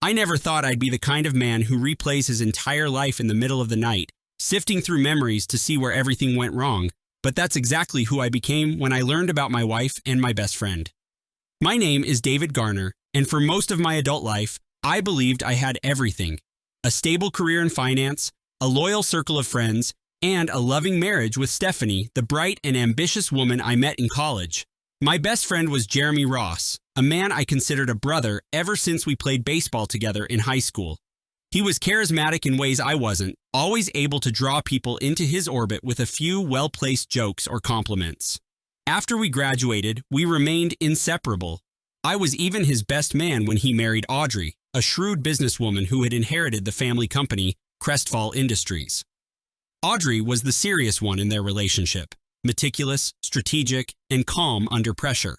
I never thought I'd be the kind of man who replays his entire life in the middle of the night, sifting through memories to see where everything went wrong, but that's exactly who I became when I learned about my wife and my best friend. My name is David Garner, and for most of my adult life, I believed I had everything: a stable career in finance, a loyal circle of friends, and a loving marriage with Stephanie, the bright and ambitious woman I met in college. My best friend was Jeremy Ross, a man I considered a brother ever since we played baseball together in high school. He was charismatic in ways I wasn't, always able to draw people into his orbit with a few well-placed jokes or compliments. After we graduated, we remained inseparable. I was even his best man when he married Audrey, a shrewd businesswoman who had inherited the family company, Crestfall Industries. Audrey was the serious one in their relationship, meticulous, strategic, and calm under pressure.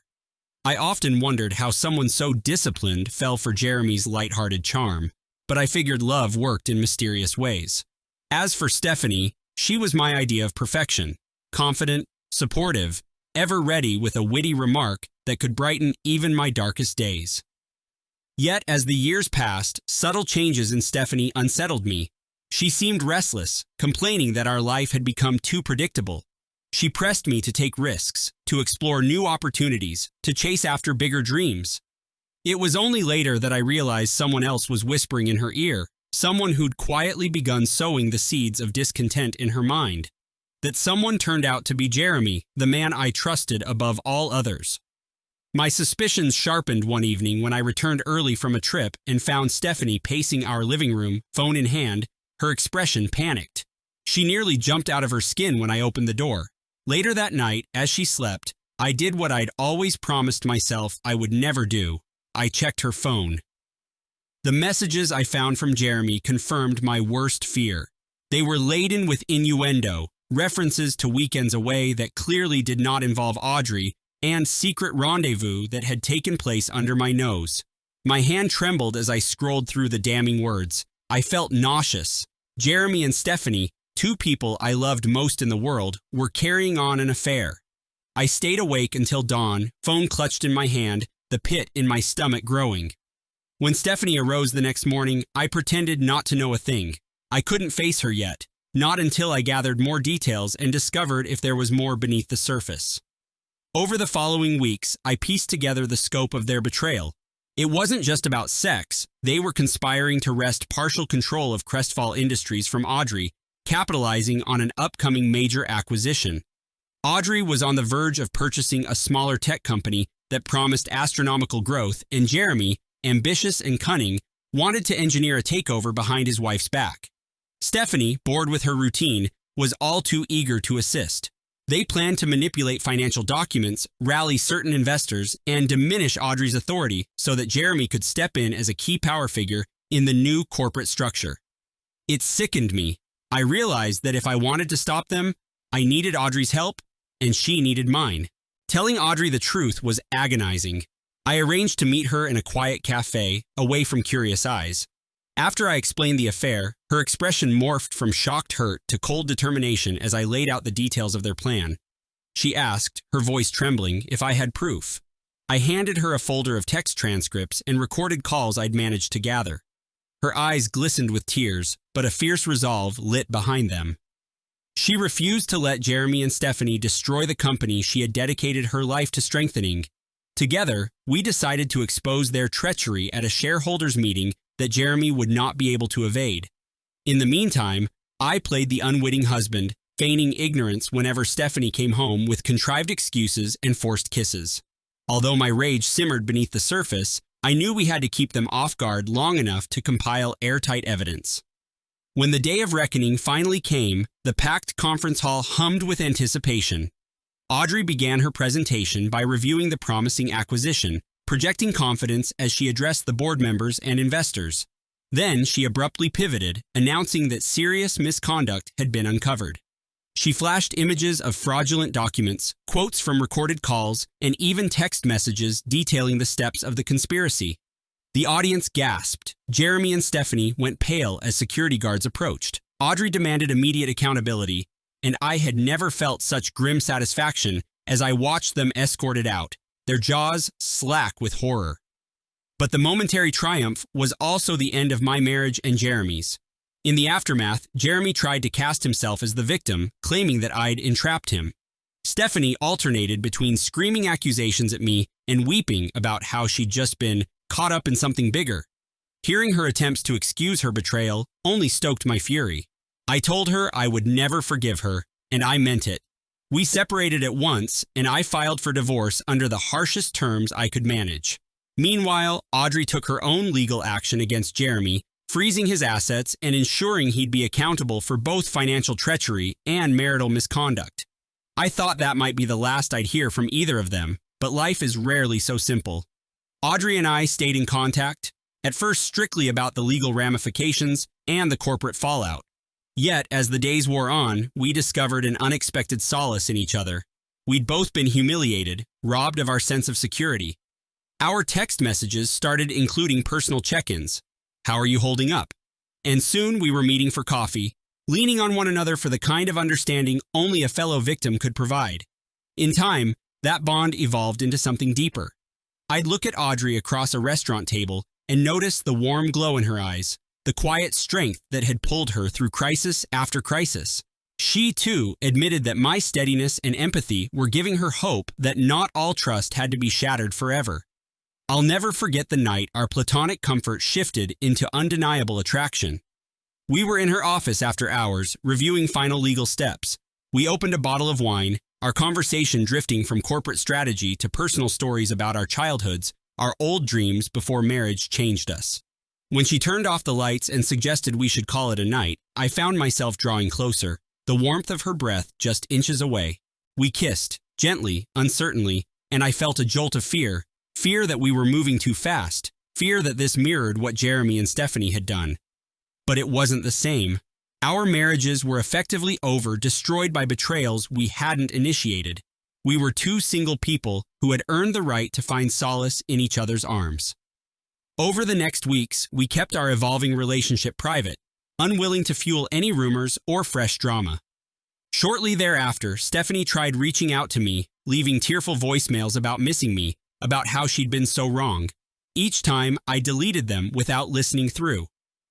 I often wondered how someone so disciplined fell for Jeremy's lighthearted charm, but I figured love worked in mysterious ways. As for Stephanie, she was my idea of perfection: confident, supportive, ever ready with a witty remark that could brighten even my darkest days. Yet, as the years passed, subtle changes in Stephanie unsettled me. She seemed restless, complaining that our life had become too predictable. She pressed me to take risks, to explore new opportunities, to chase after bigger dreams. It was only later that I realized someone else was whispering in her ear, someone who'd quietly begun sowing the seeds of discontent in her mind. That someone turned out to be Jeremy, the man I trusted above all others. My suspicions sharpened one evening when I returned early from a trip and found Stephanie pacing our living room, phone in hand, her expression panicked. She nearly jumped out of her skin when I opened the door. Later that night, as she slept, I did what I'd always promised myself I would never do. I checked her phone. The messages I found from Jeremy confirmed my worst fear. They were laden with innuendo, references to weekends away that clearly did not involve Audrey, and secret rendezvous that had taken place under my nose. My hand trembled as I scrolled through the damning words. I felt nauseous. Jeremy and Stephanie, two people I loved most in the world, were carrying on an affair. I stayed awake until dawn, phone clutched in my hand, the pit in my stomach growing. When Stephanie arose the next morning, I pretended not to know a thing. I couldn't face her yet, not until I gathered more details and discovered if there was more beneath the surface. Over the following weeks, I pieced together the scope of their betrayal. It wasn't just about sex. They were conspiring to wrest partial control of Crestfall Industries from Audrey, capitalizing on an upcoming major acquisition. Audrey was on the verge of purchasing a smaller tech company that promised astronomical growth, and Jeremy, ambitious and cunning, wanted to engineer a takeover behind his wife's back. Stephanie, bored with her routine, was all too eager to assist. They planned to manipulate financial documents, rally certain investors, and diminish Audrey's authority so that Jeremy could step in as a key power figure in the new corporate structure. It sickened me. I realized that if I wanted to stop them, I needed Audrey's help, and she needed mine. Telling Audrey the truth was agonizing. I arranged to meet her in a quiet cafe, away from curious eyes. After I explained the affair, her expression morphed from shocked hurt to cold determination as I laid out the details of their plan. She asked, her voice trembling, if I had proof. I handed her a folder of text transcripts and recorded calls I'd managed to gather. Her eyes glistened with tears, but a fierce resolve lit behind them. She refused to let Jeremy and Stephanie destroy the company she had dedicated her life to strengthening. Together, we decided to expose their treachery at a shareholders' meeting that Jeremy would not be able to evade. In the meantime, I played the unwitting husband, feigning ignorance whenever Stephanie came home with contrived excuses and forced kisses. Although my rage simmered beneath the surface, I knew we had to keep them off guard long enough to compile airtight evidence. When the day of reckoning finally came, the packed conference hall hummed with anticipation. Audrey began her presentation by reviewing the promising acquisition, projecting confidence as she addressed the board members and investors. Then she abruptly pivoted, announcing that serious misconduct had been uncovered. She flashed images of fraudulent documents, quotes from recorded calls, and even text messages detailing the steps of the conspiracy. The audience gasped. Jeremy and Stephanie went pale as security guards approached. Audrey demanded immediate accountability, and I had never felt such grim satisfaction as I watched them escorted out, their jaws slack with horror. But the momentary triumph was also the end of my marriage and Jeremy's. In the aftermath, Jeremy tried to cast himself as the victim, claiming that I'd entrapped him. Stephanie alternated between screaming accusations at me and weeping about how she'd just been caught up in something bigger. Hearing her attempts to excuse her betrayal only stoked my fury. I told her I would never forgive her, and I meant it. We separated at once, and I filed for divorce under the harshest terms I could manage. Meanwhile, Audrey took her own legal action against Jeremy, freezing his assets and ensuring he'd be accountable for both financial treachery and marital misconduct. I thought that might be the last I'd hear from either of them, but life is rarely so simple. Audrey and I stayed in contact, at first strictly about the legal ramifications and the corporate fallout. Yet, as the days wore on, we discovered an unexpected solace in each other. We'd both been humiliated, robbed of our sense of security. Our text messages started including personal check-ins. How are you holding up? And soon we were meeting for coffee, leaning on one another for the kind of understanding only a fellow victim could provide. In time, that bond evolved into something deeper. I'd look at Audrey across a restaurant table and notice the warm glow in her eyes, the quiet strength that had pulled her through crisis after crisis. She, too, admitted that my steadiness and empathy were giving her hope that not all trust had to be shattered forever. I'll never forget the night our platonic comfort shifted into undeniable attraction. We were in her office after hours, reviewing final legal steps. We opened a bottle of wine, our conversation drifting from corporate strategy to personal stories about our childhoods, our old dreams before marriage changed us. When she turned off the lights and suggested we should call it a night, I found myself drawing closer, the warmth of her breath just inches away. We kissed, gently, uncertainly, and I felt a jolt of fear. Fear that we were moving too fast, fear that this mirrored what Jeremy and Stephanie had done. But it wasn't the same. Our marriages were effectively over, destroyed by betrayals we hadn't initiated. We were two single people who had earned the right to find solace in each other's arms. Over the next weeks, we kept our evolving relationship private, unwilling to fuel any rumors or fresh drama. Shortly thereafter, Stephanie tried reaching out to me, leaving tearful voicemails about missing me, about how she'd been so wrong. Each time, I deleted them without listening through.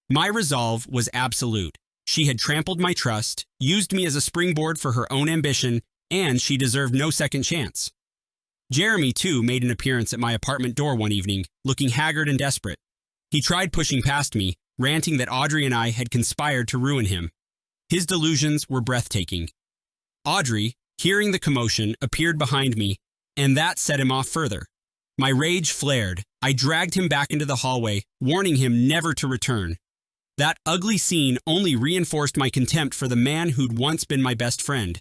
My resolve was absolute. She had trampled my trust, used me as a springboard for her own ambition, and she deserved no second chance. Jeremy, too, made an appearance at my apartment door one evening, looking haggard and desperate. He tried pushing past me, ranting that Audrey and I had conspired to ruin him. His delusions were breathtaking. Audrey, hearing the commotion, appeared behind me, and that set him off further. My rage flared. I dragged him back into the hallway, warning him never to return. That ugly scene only reinforced my contempt for the man who'd once been my best friend.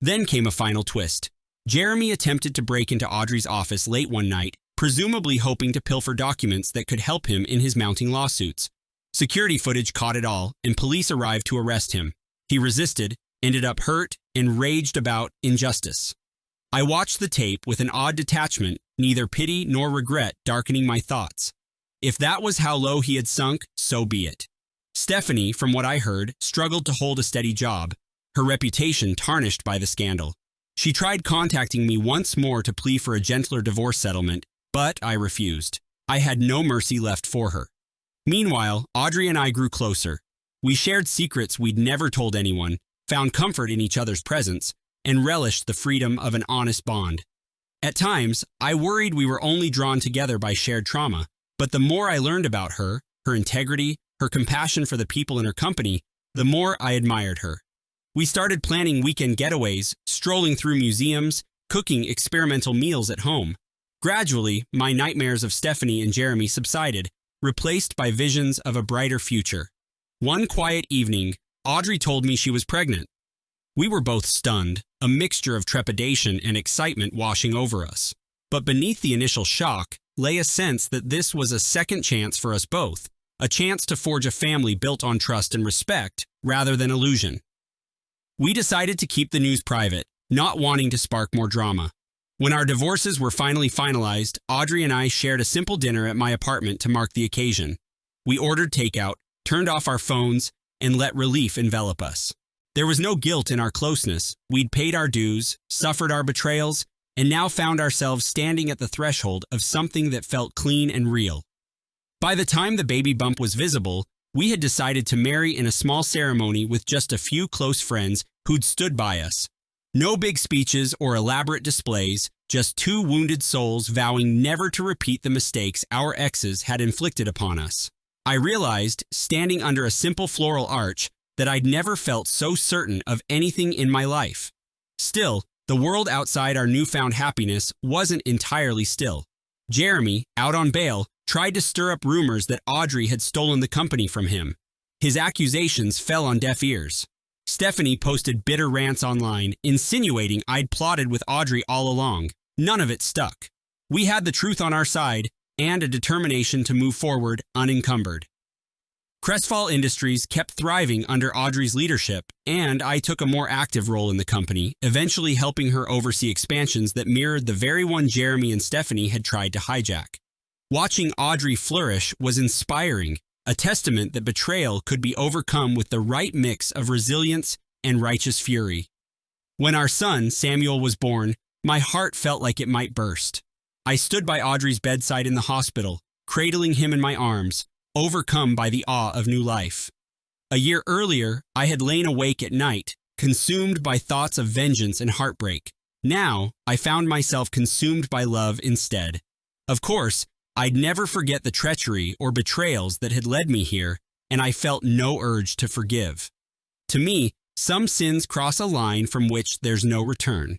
Then came a final twist. Jeremy attempted to break into Audrey's office late one night, presumably hoping to pilfer documents that could help him in his mounting lawsuits. Security footage caught it all, and police arrived to arrest him. He resisted, ended up hurt, and raged about injustice. I watched the tape with an odd detachment, neither pity nor regret darkening my thoughts. If that was how low he had sunk, so be it. Stephanie, from what I heard, struggled to hold a steady job, her reputation tarnished by the scandal. She tried contacting me once more to plea for a gentler divorce settlement, but I refused. I had no mercy left for her. Meanwhile, Audrey and I grew closer. We shared secrets we'd never told anyone, found comfort in each other's presence, and relished the freedom of an honest bond. At times, I worried we were only drawn together by shared trauma, but the more I learned about her, her integrity, her compassion for the people in her company, the more I admired her. We started planning weekend getaways, strolling through museums, cooking experimental meals at home. Gradually, my nightmares of Stephanie and Jeremy subsided, replaced by visions of a brighter future. One quiet evening, Audrey told me she was pregnant. We were both stunned, a mixture of trepidation and excitement washing over us. But beneath the initial shock lay a sense that this was a second chance for us both, a chance to forge a family built on trust and respect rather than illusion. We decided to keep the news private, not wanting to spark more drama. When our divorces were finally finalized, Audrey and I shared a simple dinner at my apartment to mark the occasion. We ordered takeout, turned off our phones, and let relief envelop us. There was no guilt in our closeness. We'd paid our dues, suffered our betrayals, and now found ourselves standing at the threshold of something that felt clean and real. By the time the baby bump was visible, we had decided to marry in a small ceremony with just a few close friends who'd stood by us. No big speeches or elaborate displays, just two wounded souls vowing never to repeat the mistakes our exes had inflicted upon us. I realized, standing under a simple floral arch, that I'd never felt so certain of anything in my life. Still, the world outside our newfound happiness wasn't entirely still. Jeremy, out on bail, tried to stir up rumors that Audrey had stolen the company from him. His accusations fell on deaf ears. Stephanie posted bitter rants online, insinuating I'd plotted with Audrey all along. None of it stuck. We had the truth on our side and a determination to move forward unencumbered. Crestfall Industries kept thriving under Audrey's leadership, and I took a more active role in the company, eventually helping her oversee expansions that mirrored the very one Jeremy and Stephanie had tried to hijack. Watching Audrey flourish was inspiring, a testament that betrayal could be overcome with the right mix of resilience and righteous fury. When our son, Samuel, was born, my heart felt like it might burst. I stood by Audrey's bedside in the hospital, cradling him in my arms, overcome by the awe of new life. A year earlier, I had lain awake at night, consumed by thoughts of vengeance and heartbreak. Now, I found myself consumed by love instead. Of course, I'd never forget the treachery or betrayals that had led me here, and I felt no urge to forgive. To me, some sins cross a line from which there's no return.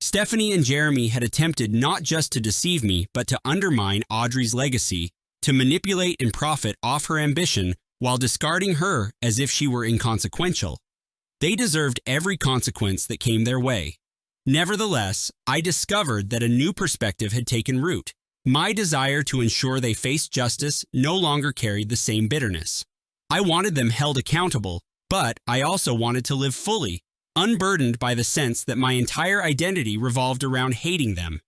Stephanie and Jeremy had attempted not just to deceive me, but to undermine Audrey's legacy, to manipulate and profit off her ambition while discarding her as if she were inconsequential. They deserved every consequence that came their way. Nevertheless, I discovered that a new perspective had taken root. My desire to ensure they faced justice no longer carried the same bitterness. I wanted them held accountable, but I also wanted to live fully, unburdened by the sense that my entire identity revolved around hating them.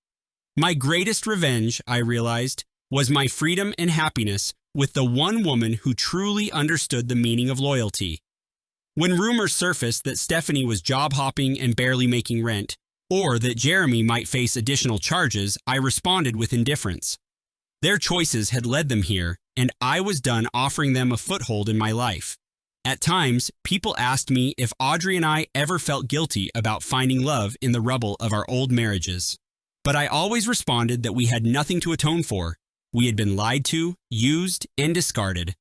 My greatest revenge, I realized, was my freedom and happiness with the one woman who truly understood the meaning of loyalty. When rumors surfaced that Stephanie was job hopping and barely making rent, or that Jeremy might face additional charges, I responded with indifference. Their choices had led them here, and I was done offering them a foothold in my life. At times, people asked me if Audrey and I ever felt guilty about finding love in the rubble of our old marriages. But I always responded that we had nothing to atone for. We had been lied to, used, and discarded.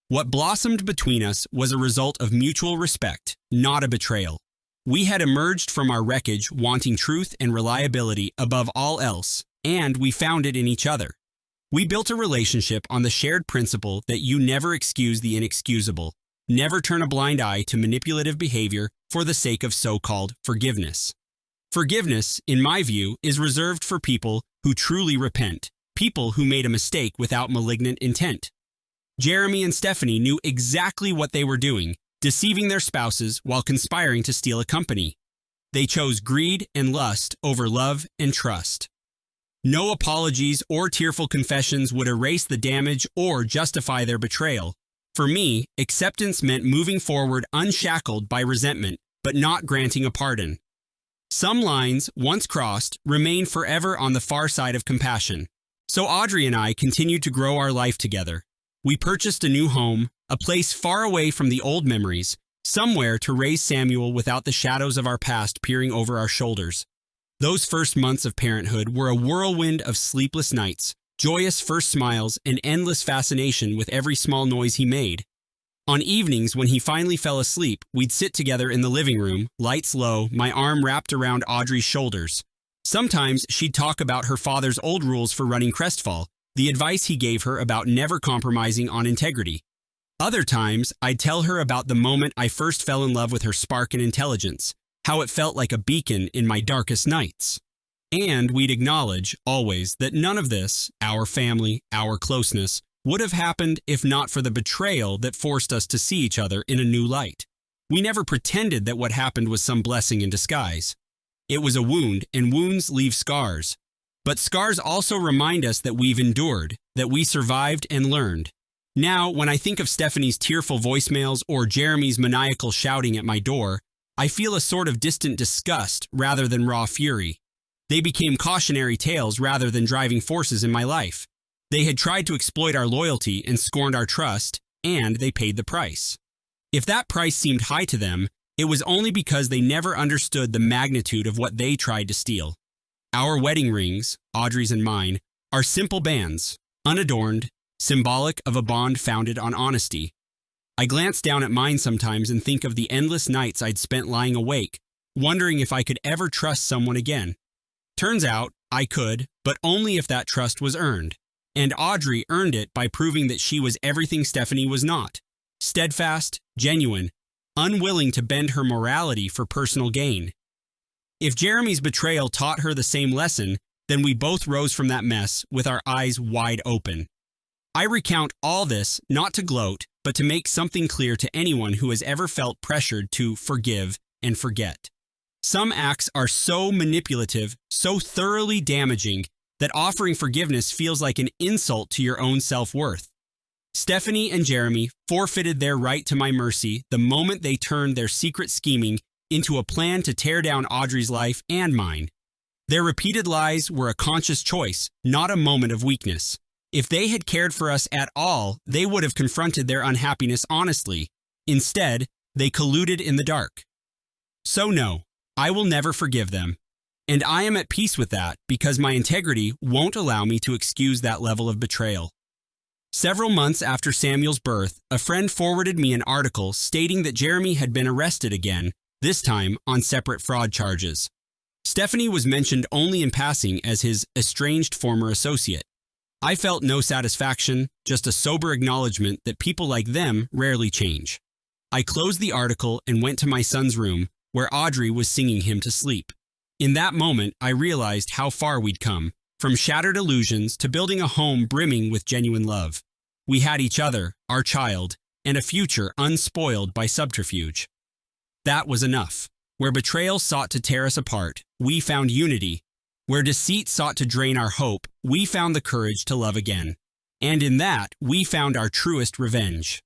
What blossomed between us was a result of mutual respect, not a betrayal. We had emerged from our wreckage wanting truth and reliability above all else, and we found it in each other. We built a relationship on the shared principle that you never excuse the inexcusable, never turn a blind eye to manipulative behavior for the sake of so-called forgiveness. Forgiveness, in my view, is reserved for people who truly repent, people who made a mistake without malignant intent. Jeremy and Stephanie knew exactly what they were doing, deceiving their spouses while conspiring to steal a company. They chose greed and lust over love and trust. No apologies or tearful confessions would erase the damage or justify their betrayal. For me, acceptance meant moving forward unshackled by resentment, but not granting a pardon. Some lines, once crossed, remain forever on the far side of compassion. So Audrey and I continued to grow our life together. We purchased a new home, a place far away from the old memories, somewhere to raise Samuel without the shadows of our past peering over our shoulders. Those first months of parenthood were a whirlwind of sleepless nights, joyous first smiles, and endless fascination with every small noise he made. On evenings when he finally fell asleep, we'd sit together in the living room, lights low, my arm wrapped around Audrey's shoulders. Sometimes she'd talk about her father's old rules for running Crestfall, the advice he gave her about never compromising on integrity. Other times, I'd tell her about the moment I first fell in love with her spark and intelligence, how it felt like a beacon in my darkest nights. And we'd acknowledge, always, that none of this, our family, our closeness, would have happened if not for the betrayal that forced us to see each other in a new light. We never pretended that what happened was some blessing in disguise. It was a wound, and wounds leave scars. But scars also remind us that we've endured, that we survived and learned. Now, when I think of Stephanie's tearful voicemails or Jeremy's maniacal shouting at my door, I feel a sort of distant disgust rather than raw fury. They became cautionary tales rather than driving forces in my life. They had tried to exploit our loyalty and scorned our trust, and they paid the price. If that price seemed high to them, it was only because they never understood the magnitude of what they tried to steal. Our wedding rings, Audrey's and mine, are simple bands, unadorned, symbolic of a bond founded on honesty. I glance down at mine sometimes and think of the endless nights I'd spent lying awake, wondering if I could ever trust someone again. Turns out, I could, but only if that trust was earned. And Audrey earned it by proving that she was everything Stephanie was not: steadfast, genuine, unwilling to bend her morality for personal gain. If Jeremy's betrayal taught her the same lesson, then we both rose from that mess with our eyes wide open. I recount all this not to gloat, but to make something clear to anyone who has ever felt pressured to forgive and forget. Some acts are so manipulative, so thoroughly damaging, that offering forgiveness feels like an insult to your own self-worth. Stephanie and Jeremy forfeited their right to my mercy the moment they turned their secret scheming into a plan to tear down Audrey's life and mine. Their repeated lies were a conscious choice, not a moment of weakness. If they had cared for us at all, they would have confronted their unhappiness honestly. Instead, they colluded in the dark. So no, I will never forgive them. And I am at peace with that because my integrity won't allow me to excuse that level of betrayal. Several months after Samuel's birth, a friend forwarded me an article stating that Jeremy had been arrested again, this time on separate fraud charges. Stephanie was mentioned only in passing as his estranged former associate. I felt no satisfaction, just a sober acknowledgement that people like them rarely change. I closed the article and went to my son's room, where Audrey was singing him to sleep. In that moment, I realized how far we'd come, from shattered illusions to building a home brimming with genuine love. We had each other, our child, and a future unspoiled by subterfuge. That was enough. Where betrayal sought to tear us apart, we found unity. Where deceit sought to drain our hope, we found the courage to love again. And in that, we found our truest revenge.